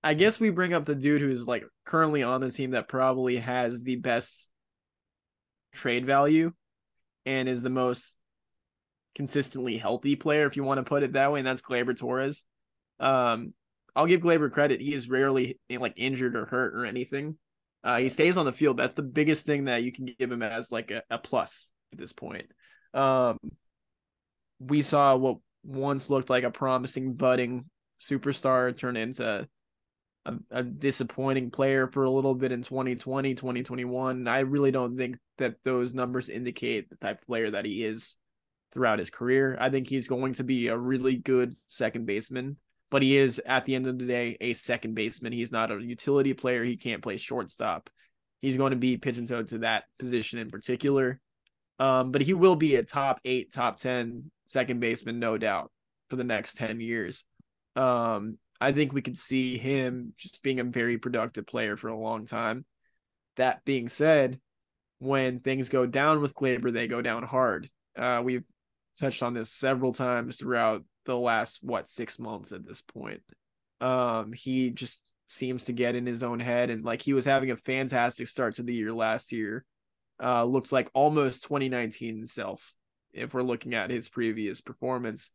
I guess we bring up the dude who's like currently on the team that probably has the best trade value and is the most consistently healthy player, if you want to put it that way, and that's Gleyber Torres. Um, I'll give Gleyber credit; he's rarely like injured or hurt or anything. He stays on the field. That's the biggest thing that you can give him as like a plus at this point. Um, we saw what once looked like a promising budding superstar turn into a disappointing player for a little bit in 2020, 2021. I really don't think that those numbers indicate the type of player that he is throughout his career. I think he's going to be a really good second baseman, but he is, at the end of the day, a second baseman. He's not a utility player. He can't play shortstop. He's going to be pigeon-toed to that position in particular. But he will be a top 8, top 10 second baseman, no doubt, for the next 10 years. I think we could see him just being a very productive player for a long time. That being said, when things go down with Gleyber, they go down hard. We've touched on this several times throughout the last 6 months at this point. He just seems to get in his own head, and like he was having a fantastic start to the year last year. Looks like almost 2019 himself if we're looking at his previous performance.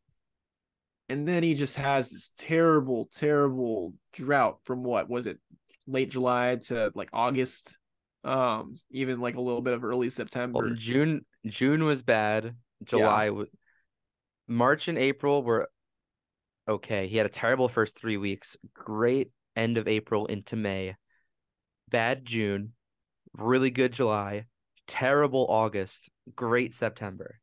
And then he just has this terrible, terrible drought from what was it, late July to like August, even like a little bit of early Well, September. June was bad. Yeah, March and April were okay. He had a terrible first 3 weeks. Great end of April into May. Bad June. Really good July. Terrible August. Great September.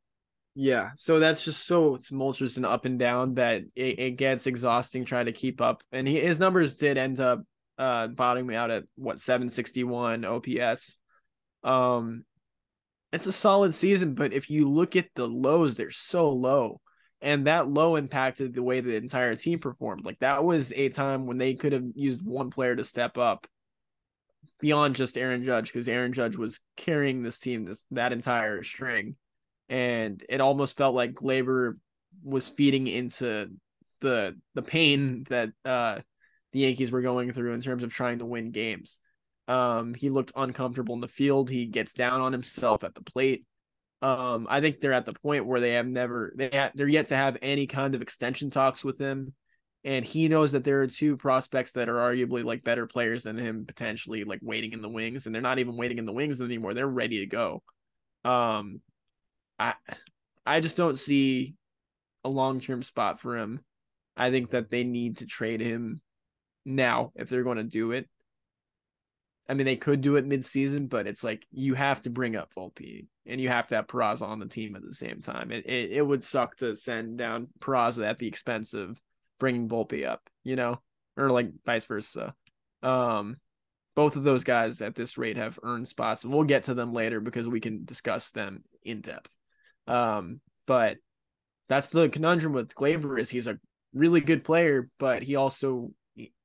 yeah. So that's just so tumultuous and up and down that it gets exhausting trying to keep up. And his numbers did end up bottoming out at what 761 OPS. Um, it's a solid season, but if you look at the lows, they're so low. And that low impacted the way the entire team performed. Like that was a time when they could have used one player to step up beyond just Aaron Judge, because Aaron Judge was carrying this team that entire string. And it almost felt like Gleyber was feeding into the pain that the Yankees were going through in terms of trying to win games. He looked uncomfortable in the field. He gets down on himself at the plate. I think they're at the point where they're yet to have any kind of extension talks with him, and he knows that there are two prospects that are arguably like better players than him, potentially like waiting in the wings, and they're not even waiting in the wings anymore. They're ready to go. Um, I I just don't see a long term spot for him. I think that they need to trade him now if they're going to do it. I mean, they could do it mid-season, but it's like you have to bring up Volpe and you have to have Peraza on the team at the same time. It would suck to send down Peraza at the expense of bringing Volpe up, or like vice versa. Um, both of those guys at this rate have earned spots, and we'll get to them later because we can discuss them in depth. But that's the conundrum with Gleyber is he's a really good player, but he also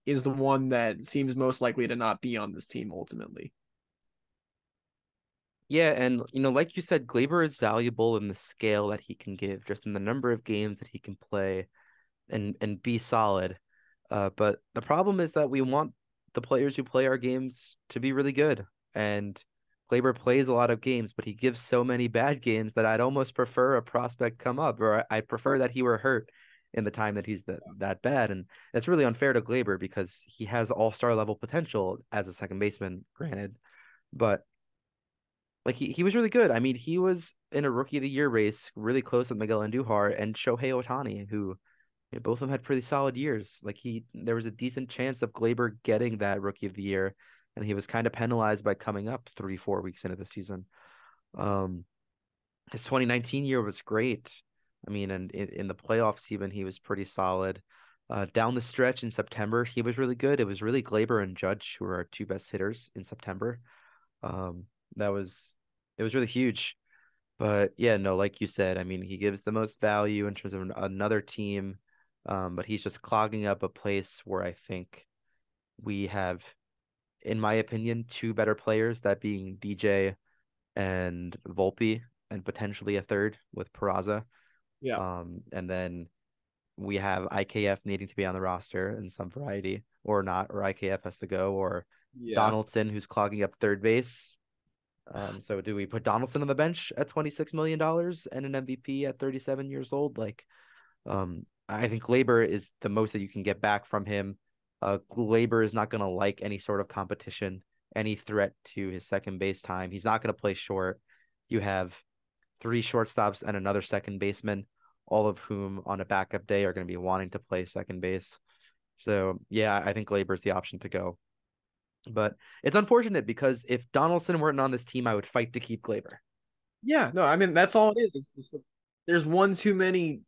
is the one that seems most likely to not be on this team ultimately. Yeah, and like you said, Glaber is valuable in the scale that he can give, just in the number of games that he can play and be solid. But the problem is that we want the players who play our games to be really good. And Glaber plays a lot of games, but he gives so many bad games that I'd almost prefer a prospect come up, or I prefer that he were hurt in the time that he's that bad. And that's really unfair to Glaber because he has all-star level potential as a second baseman, granted. But like he was really good. I mean, he was in a rookie of the year race, really close with Miguel Andujar and Shohei Ohtani, who both of them had pretty solid years. Like there was a decent chance of Glaber getting that rookie of the year, and he was kind of penalized by coming up 3, 4 weeks into the season. Um, his 2019 year was great. I mean, and in the playoffs, even he was pretty solid. Down the stretch in September, he was really good. It was really Glaber and Judge who were our two best hitters in September. Um, that was it was really huge. But yeah, no, like you said, I mean, he gives the most value in terms of another team, but he's just clogging up a place where I think we have, in my opinion, two better players, that being DJ and Volpe, and potentially a third with Peraza. Yeah. And then we have IKF needing to be on the roster in some variety or not, or IKF has to go, or Yeah. Donaldson who's clogging up third base. So do we put Donaldson on the bench at $26 million and an MVP at 37 years old? Like, I think Gleyber is the most that you can get back from him. Gleyber is not going to like any sort of competition, any threat to his second base time. He's not going to play short. You have 3 shortstops and another second baseman, all of whom on a backup day are going to be wanting to play second base. So yeah, I think Gleyber is the option to go. But it's unfortunate because if Donaldson weren't on this team, I would fight to keep Gleyber. Yeah, no, I mean that's all it is. It's just, there's one too many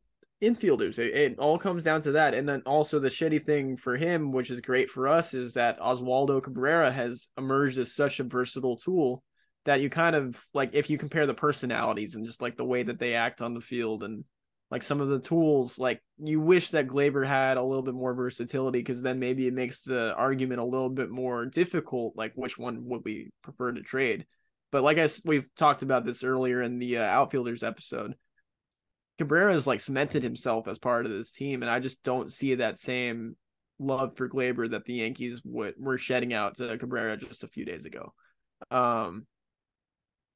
infielders. It all comes down to that. And then also the shitty thing for him, which is great for us, is that Oswaldo Cabrera has emerged as such a versatile tool that you kind of like if you compare the personalities and just like the way that they act on the field and like some of the tools, like you wish that Gleyber had a little bit more versatility because then maybe it makes the argument a little bit more difficult, like which one would we prefer to trade. But like we've talked about this earlier in the outfielders episode, Cabrera has like cemented himself as part of this team, and I just don't see that same love for Gleyber that the Yankees were shedding out to Cabrera just a few days ago. Um,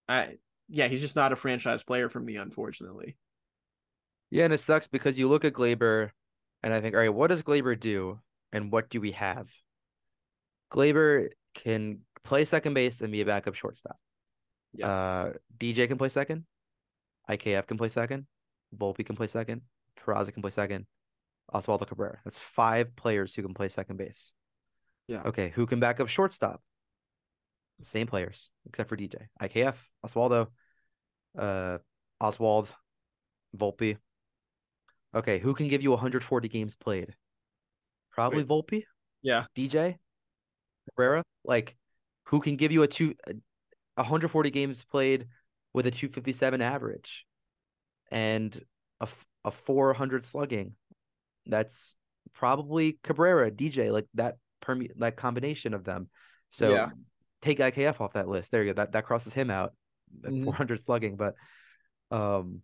I yeah, he's just not a franchise player for me, unfortunately. Yeah, and it sucks because you look at Gleyber and I think, all right, what does Gleyber do and what do we have? Gleyber can play second base and be a backup shortstop. Yeah, DJ can play second. IKF can play second. Volpe can play second. Peraza can play second. Oswaldo Cabrera. That's 5 players who can play second base. yeah, Okay, who can back up shortstop? Same players, except for DJ. IKF, Oswaldo, Oswald, Volpe. Okay, who can give you 140 games played? Probably wait, Volpe, yeah, DJ, Cabrera. Like, who can give you 140 games played with a 257 average and a 400 slugging? That's probably Cabrera, DJ, like that combination of them. So yeah. take IKF off that list. There you go. That crosses him out at Mm-hmm. 400 slugging. But um,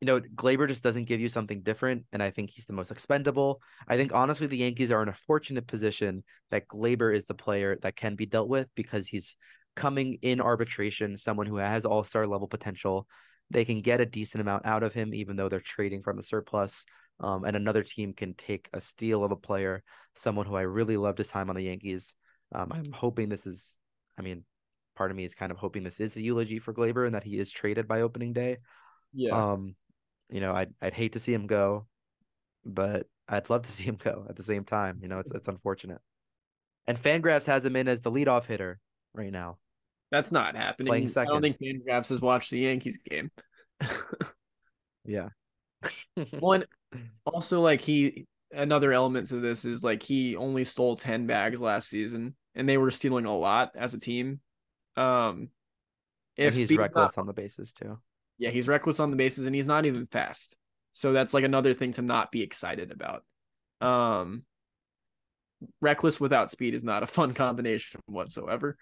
Gleyber just doesn't give you something different, and I think he's the most expendable. I think honestly, the Yankees are in a fortunate position that Gleyber is the player that can be dealt with because he's coming in arbitration, someone who has all-star level potential. They can get a decent amount out of him, even though they're trading from the surplus. And another team can take a steal of a player, someone who I really loved his time on the Yankees. I'm hoping this is, I mean, part of me is kind of hoping this is a eulogy for Gleyber and that he is traded by opening day. Yeah, Um, I'd hate to see him go, but I'd love to see him go at the same time. It's unfortunate. And Fangraphs has him in as the leadoff hitter right now, that's not playing happening. I don't second. think Fangraphs has watched the Yankees game. Yeah. One also like he another element to this is like he only stole 10 bags last season and they were stealing a lot as a team. Um And if he's speed's not reckless on the bases too. yeah, he's reckless on the bases and he's not even fast. So that's like another thing to not be excited about. Um Reckless without speed is not a fun combination whatsoever.